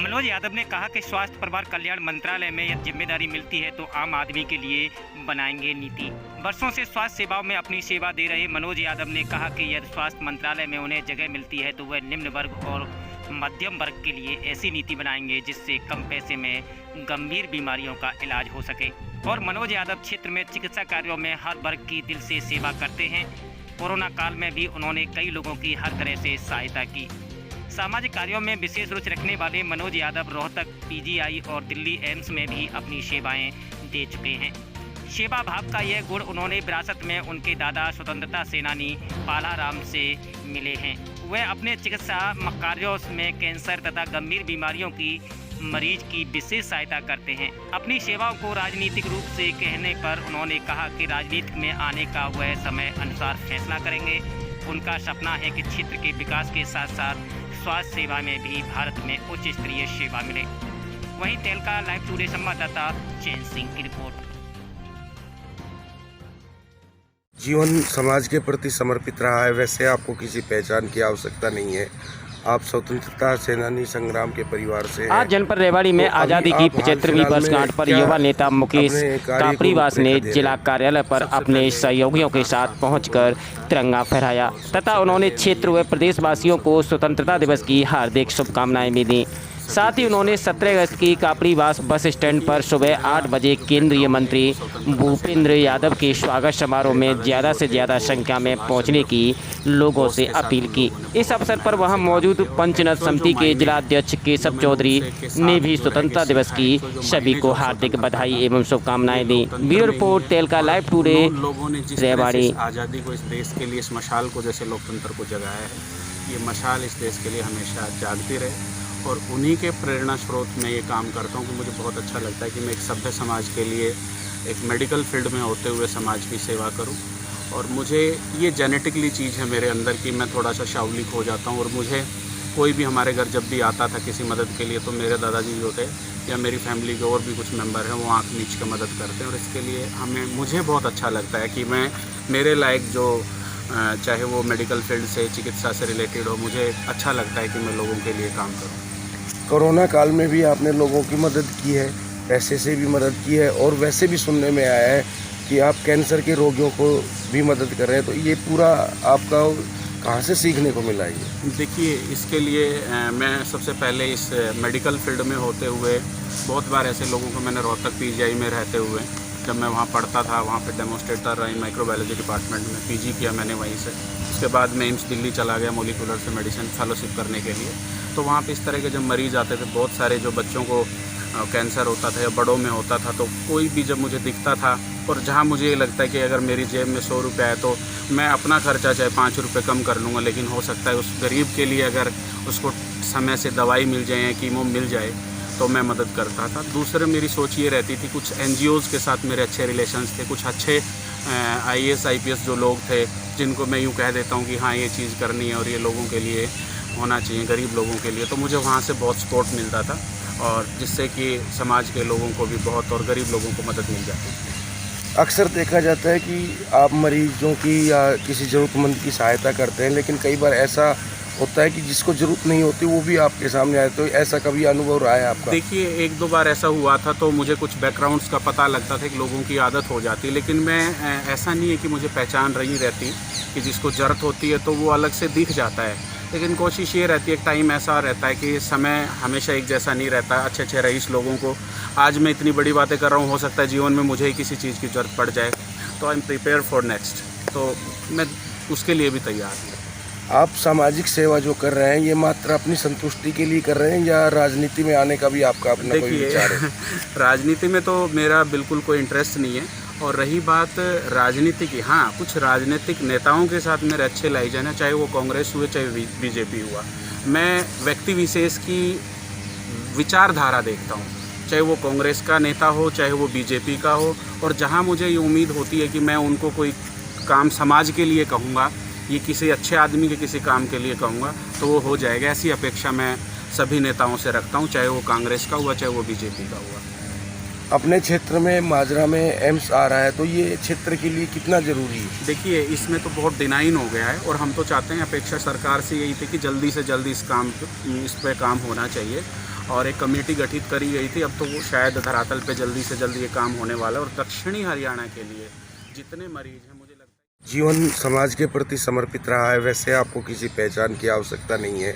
मनोज यादव ने कहा कि स्वास्थ्य परिवार कल्याण मंत्रालय में यदि जिम्मेदारी मिलती है तो आम आदमी के लिए बनाएंगे नीति। वर्षों से स्वास्थ्य सेवाओं में अपनी सेवा दे रहे मनोज यादव ने कहा कि यदि स्वास्थ्य मंत्रालय में उन्हें जगह मिलती है तो वह निम्न वर्ग और मध्यम वर्ग के लिए ऐसी नीति बनाएंगे जिससे कम पैसे में गंभीर बीमारियों का इलाज हो सके। और मनोज यादव क्षेत्र में चिकित्सा कार्यों में हर वर्ग की दिल से सेवा करते हैं। कोरोना काल में भी उन्होंने कई लोगों की हर तरह से सहायता की। सामाजिक कार्यों में विशेष रुचि रखने वाले मनोज यादव रोहतक पीजीआई और दिल्ली एम्स में भी अपनी सेवाएं दे चुके हैं। सेवा भाव का यह गुण उन्होंने विरासत में उनके दादा स्वतंत्रता सेनानी पालाराम से मिले हैं। वह अपने चिकित्सा कार्यों में कैंसर तथा गंभीर बीमारियों की मरीज की विशेष सहायता करते हैं। अपनी सेवाओं को राजनीतिक रूप से कहने पर उन्होंने कहा कि राजनीति में आने का वह समय अनुसार फैसला करेंगे। उनका सपना है कि क्षेत्र के विकास के साथ साथ स्वास्थ्य सेवा में भी भारत में उच्च स्तरीय सेवा मिले। वहीं तेलका लाइव टुडे संवाददाता चैन सिंह की रिपोर्ट। जीवन समाज के प्रति समर्पित रहा है, वैसे आपको किसी पहचान की आवश्यकता नहीं है। आप स्वतंत्रता सेनानी संग्राम के परिवार से हैं। आज जनपद रेवाड़ी में आज़ादी की 75वीं वर्षगांठ पर युवा नेता मुकेश कापड़ीवास ने जिला कार्यालय पर अपने सहयोगियों के साथ पहुंचकर तिरंगा फहराया तथा उन्होंने क्षेत्र व प्रदेशवासियों को स्वतंत्रता दिवस की हार्दिक शुभकामनाएं भी दी। साथ ही उन्होंने 17 अगस्त की कापड़ीवास बस स्टैंड पर सुबह 8 बजे केंद्रीय मंत्री भूपेंद्र यादव के स्वागत समारोह में ज़्यादा से ज़्यादा संख्या में पहुंचने की लोगों से अपील की। इस अवसर पर वहां मौजूद पंचनद समिति के जिलाध्यक्ष केशव चौधरी ने भी स्वतंत्रता दिवस की सभी को हार्दिक बधाई एवं शुभकामनाएं दी। ब्यूरो रिपोर्ट तेलका लाइव टुडे रेवाड़ी। आज़ादी को इस देश के लिए इस मशाल को जैसे लोकतंत्र को जगाया है, ये मशाल इस देश के लिए हमेशा जागती रहे और उन्हीं के प्रेरणा स्रोत में ये काम करता हूँ कि मुझे बहुत अच्छा लगता है कि मैं एक सभ्य समाज के लिए एक मेडिकल फील्ड में होते हुए समाज की सेवा करूँ। और मुझे ये जेनेटिकली चीज़ है मेरे अंदर कि मैं थोड़ा सा शावलिक हो जाता हूँ। और मुझे कोई भी हमारे घर जब भी आता था किसी मदद के लिए तो मेरे दादाजी जो थे या मेरी फैमिली के और भी कुछ मेंबर हैं वो आँख नीच के मदद करते हैं। और इसके लिए मुझे बहुत अच्छा लगता है कि मैं मेरे लायक जो चाहे वो मेडिकल फील्ड से चिकित्सा से रिलेटेड हो, मुझे अच्छा लगता है कि मैं लोगों के लिए काम करूँ। कोरोना काल में भी आपने लोगों की मदद की है, पैसे से भी मदद की है और वैसे भी सुनने में आया है कि आप कैंसर के रोगियों को भी मदद कर रहे हैं। तो ये पूरा आपका कहाँ से सीखने को मिला? ये देखिए, इसके लिए मैं सबसे पहले इस मेडिकल फील्ड में होते हुए बहुत बार ऐसे लोगों को मैंने रोहतक पीजीआई में रहते हुए जब मैं वहाँ पढ़ता था वहाँ पे डेमोस्ट्रेटर रहा माइक्रोबायोलॉजी डिपार्टमेंट में, पीजी किया मैंने वहीं से। उसके बाद मैं एम्स दिल्ली चला गया मोलिकुलर से मेडिसिन फेलोशिप करने के लिए। तो वहाँ पे इस तरह के जब मरीज़ आते थे, बहुत सारे जो बच्चों को कैंसर होता था या बड़ों में होता था, तो कोई भी जब मुझे दिखता था और जहाँ मुझे ये लगता है कि अगर मेरी जेब में 100 रुपये है तो मैं अपना खर्चा चाहे 5 रुपये कम कर लूँगा, लेकिन हो सकता है उस गरीब के लिए अगर उसको समय से दवाई मिल जाए या कीमो मिल जाए तो मैं मदद करता था। दूसरे मेरी सोच ये रहती थी, कुछ NGOज़ के साथ मेरे अच्छे रिलेशंस थे, कुछ अच्छे IAS IPS जो लोग थे जिनको मैं यूँ कह देता हूँ कि हाँ ये चीज़ करनी है और ये लोगों के लिए होना चाहिए, गरीब लोगों के लिए। तो मुझे वहाँ से बहुत सपोर्ट मिलता था और जिससे कि समाज के लोगों को भी बहुत और गरीब लोगों को मदद मिल जाती थी। अक्सर देखा जाता है कि आप मरीजों की या किसी ज़रूरतमंद की सहायता करते हैं, लेकिन कई बार ऐसा होता है कि जिसको ज़रूरत नहीं होती वो भी आपके सामने आए। तो ऐसा कभी अनुभव रहा है आपका? देखिए, 1-2 बार ऐसा हुआ था तो मुझे कुछ बैकग्राउंड्स का पता लगता था कि लोगों की आदत हो जाती, लेकिन मैं ऐसा नहीं है कि मुझे पहचान रही रहती कि जिसको ज़रूरत होती है तो वो अलग से दिख जाता है। लेकिन कोशिश ये रहती है, एक टाइम ऐसा रहता है कि समय हमेशा एक जैसा नहीं रहता। अच्छे रईस लोगों को आज मैं इतनी बड़ी बातें कर रहा हूँ, हो सकता है जीवन में मुझे ही किसी चीज़ की ज़रूरत पड़ जाए, तो I am prepare for next. तो मैं उसके लिए भी तैयार हूँ। आप सामाजिक सेवा जो कर रहे हैं ये मात्र अपनी संतुष्टि के लिए कर रहे हैं या राजनीति में आने का भी आपका अपना कोई विचार है? राजनीति में तो मेरा बिल्कुल कोई इंटरेस्ट नहीं है। और रही बात राजनीति की, हाँ कुछ राजनीतिक नेताओं के साथ मेरे अच्छे लाई जाना, चाहे वो कांग्रेस हुए चाहे बीजेपी हुआ। मैं व्यक्ति विशेष की विचारधारा देखता हूँ, चाहे वो कांग्रेस का नेता हो चाहे वो बीजेपी का हो। और जहाँ मुझे ये उम्मीद होती है कि मैं उनको कोई काम समाज के लिए कहूँगा, ये किसी अच्छे आदमी के किसी काम के लिए कहूँगा तो वो हो जाएगा। ऐसी अपेक्षा मैं सभी नेताओं से रखता हूँ, चाहे वो कांग्रेस का हुआ चाहे वो बीजेपी का हुआ। अपने क्षेत्र में माजरा में एम्स आ रहा है तो ये क्षेत्र के लिए कितना ज़रूरी है? देखिए, इसमें तो बहुत डिनाइन हो गया है और हम तो चाहते हैं, अपेक्षा सरकार से यही थी कि जल्दी से जल्दी इस पर काम होना चाहिए। और एक कमेटी गठित करी गई थी। अब तो वो शायद धरातल पे जल्दी से जल्दी ये काम होने वाला है। और दक्षिणी हरियाणा के लिए जितने मरीज हैं, मुझे लगता है जीवन समाज के प्रति समर्पित रहा है। वैसे आपको किसी पहचान की आवश्यकता नहीं है।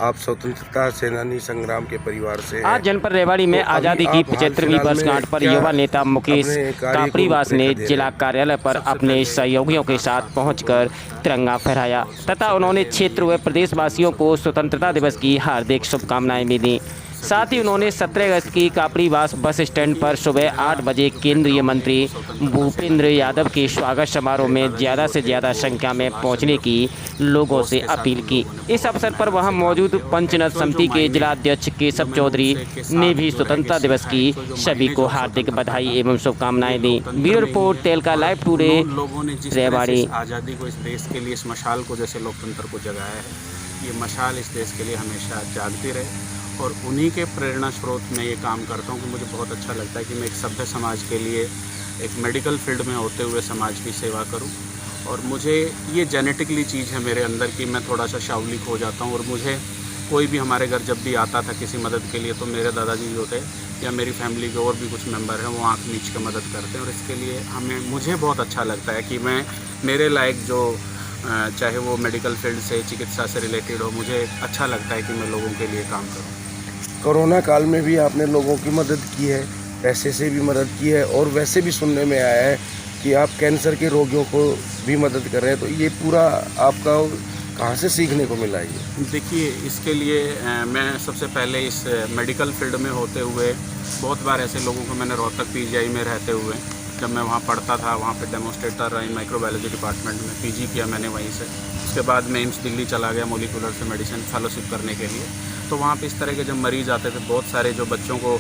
आप स्वतंत्रता सेनानी संग्राम के परिवार से हैं। आज जनपद रेवाड़ी में तो आज़ादी अभी की आप हाल 75वीं फिलहाल में वर्षगांठ पर क्या युवा नेता मुकेश अपने कार्य को कापड़ीवास ने रूपरेखा दे जिला रहे हैं? कार्यालय पर सबसे अपने पहले सहयोगियों के साथ पहुंचकर तिरंगा फहराया तथा उन्होंने क्षेत्र व प्रदेशवासियों को स्वतंत्रता दिवस की हार्दिक शुभकामनाएं भी दी। साथ ही उन्होंने 17 अगस्त की कापड़ीवास बस स्टैंड पर सुबह 8 बजे केंद्रीय मंत्री भूपेंद्र यादव के स्वागत समारोह में ज़्यादा से ज़्यादा संख्या में पहुंचने की लोगों से अपील की। इस अवसर पर वहां मौजूद पंचनद समिति के जिलाध्यक्ष केशव चौधरी ने भी स्वतंत्रता दिवस की सभी को हार्दिक बधाई एवं शुभकामनाएं दी। ब्यूरो रिपोर्ट तेलका लाइव टुडे लोगों ने जिस तरह रेवाड़ी। से आज़ादी को इस देश के लिए, इस मशाल को जैसे लोकतंत्र को जगाया है, ये मशाल इस देश के लिए हमेशा जागती रहे। और उन्हीं के प्रेरणा स्रोत में ये काम करता हूँ कि मुझे बहुत अच्छा लगता है कि मैं एक सभ्य समाज के लिए एक मेडिकल फील्ड में होते हुए समाज की सेवा करूँ। और मुझे ये जेनेटिकली चीज़ है मेरे अंदर कि मैं थोड़ा सा शावलिक हो जाता हूँ। और मुझे कोई भी हमारे घर जब भी आता था किसी मदद के लिए, तो मेरे दादाजी जो थे या मेरी फैमिली के और भी कुछ मेंबर हैं, वो आँख मीच के मदद करते हैं। और इसके लिए मुझे बहुत अच्छा लगता है कि मैं मेरे लायक जो चाहे वो मेडिकल फील्ड से, चिकित्सा से रिलेटेड हो, मुझे अच्छा लगता है कि मैं लोगों के लिए काम करूँ। कोरोना काल में भी आपने लोगों की मदद की है, पैसे से भी मदद की है, और वैसे भी सुनने में आया है कि आप कैंसर के रोगियों को भी मदद कर रहे हैं। तो ये पूरा आपका कहाँ से सीखने को मिला ये? देखिए, इसके लिए मैं सबसे पहले इस मेडिकल फील्ड में होते हुए बहुत बार ऐसे लोगों को मैंने रोहतक पीजीआई में रहते हुए, जब मैं वहाँ पढ़ता था, वहाँ पे डेमोस्ट्रेटर रही माइक्रोबायोलॉजी डिपार्टमेंट में, पीजी किया मैंने वहीं से। उसके बाद मैं एम्स दिल्ली चला गया मोलिकुलर से मेडिसिन फेलोशिप करने के लिए। तो वहाँ पे इस तरह के जब मरीज़ आते थे, बहुत सारे जो बच्चों को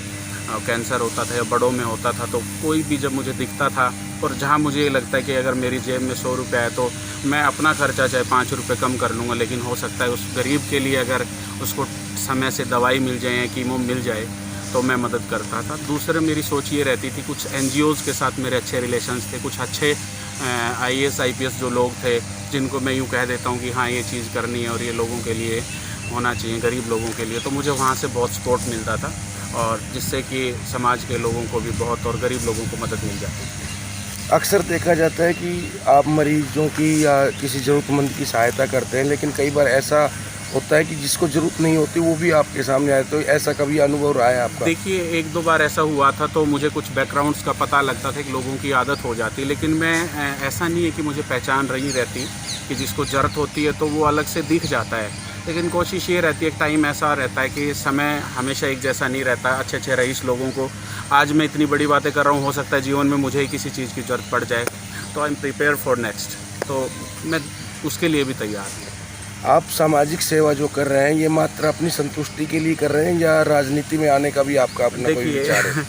कैंसर होता था या बड़ों में होता था, तो कोई भी जब मुझे दिखता था, और जहाँ मुझे ये लगता है कि अगर मेरी जेब में 100 रुपये है तो मैं अपना खर्चा चाहे 5 रुपये कम कर लूँगा, लेकिन हो सकता है उस गरीब के लिए अगर उसको समय से दवाई मिल जाए या कीमो मिल जाए तो मैं मदद करता था। दूसरे मेरी सोच ये रहती थी, कुछ NGOs के साथ मेरे अच्छे रिलेशंस थे, कुछ अच्छे IAS IPS जो लोग थे जिनको मैं यूँ कह देता हूँ कि हाँ ये चीज़ करनी है और ये लोगों के लिए होना चाहिए, गरीब लोगों के लिए, तो मुझे वहाँ से बहुत सपोर्ट मिलता था, और जिससे कि समाज के लोगों को भी बहुत और गरीब लोगों को मदद मिल जाती थी। अक्सर देखा जाता है कि आप मरीजों की या किसी ज़रूरतमंद की सहायता करते हैं, लेकिन कई बार ऐसा होता है कि जिसको ज़रूरत नहीं होती वो भी आपके सामने आए। तो ऐसा कभी अनुभव रहा है आपका? देखिए, 1-2 बार ऐसा हुआ था, तो मुझे कुछ बैकग्राउंड्स का पता लगता था कि लोगों की आदत हो जाती, लेकिन मैं ऐसा नहीं है कि मुझे पहचान रही रहती कि जिसको ज़रूरत होती है तो वो अलग से दिख जाता है। लेकिन कोशिश ये रहती है, एक टाइम ऐसा रहता है कि समय हमेशा एक जैसा नहीं रहता। अच्छे रईस लोगों को, आज मैं इतनी बड़ी बातें कर रहा हूँ, हो सकता है जीवन में मुझे ही किसी चीज़ की ज़रूरत पड़ जाए, तो I am prepare for next, तो मैं उसके लिए भी तैयार हूँ। आप सामाजिक सेवा जो कर रहे हैं, ये मात्र अपनी संतुष्टि के लिए कर रहे हैं या राजनीति में आने का भी आपका अपना कोई विचार है?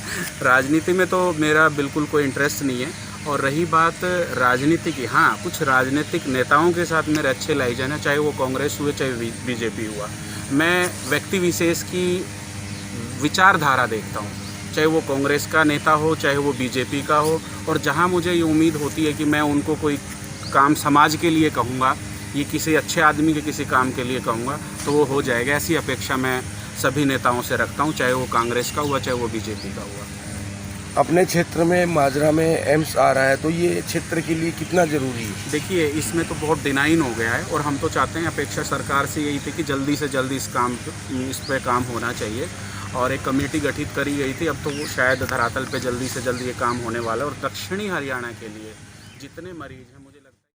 राजनीति में तो मेरा बिल्कुल कोई इंटरेस्ट नहीं है। और रही बात राजनीति की, हाँ, कुछ राजनीतिक नेताओं के साथ मेरे अच्छे लाई जाना, चाहे वो कांग्रेस हुए चाहे बीजेपी हुआ। मैं व्यक्ति विशेष की विचारधारा देखता हूँ, चाहे वो कांग्रेस का नेता हो चाहे वो बीजेपी का हो, और जहाँ मुझे ये उम्मीद होती है कि मैं उनको कोई काम समाज के लिए कहूँगा, ये किसी अच्छे आदमी के किसी काम के लिए कहूँगा, तो वो हो जाएगा। ऐसी अपेक्षा मैं सभी नेताओं से रखता हूँ, चाहे वो कांग्रेस का हुआ चाहे वो बीजेपी का हुआ। अपने क्षेत्र में माजरा में एम्स आ रहा है, तो ये क्षेत्र के लिए कितना ज़रूरी है? देखिए, इसमें तो बहुत डिनाइन हो गया है, और हम तो चाहते हैं, अपेक्षा सरकार से यही थी कि जल्दी से जल्दी इस पर काम होना चाहिए, और एक कमेटी गठित करी गई थी। अब तो वो शायद धरातल पे जल्दी से जल्दी ये काम होने वाला है। और दक्षिणी हरियाणा के लिए जितने मरीज़ हैं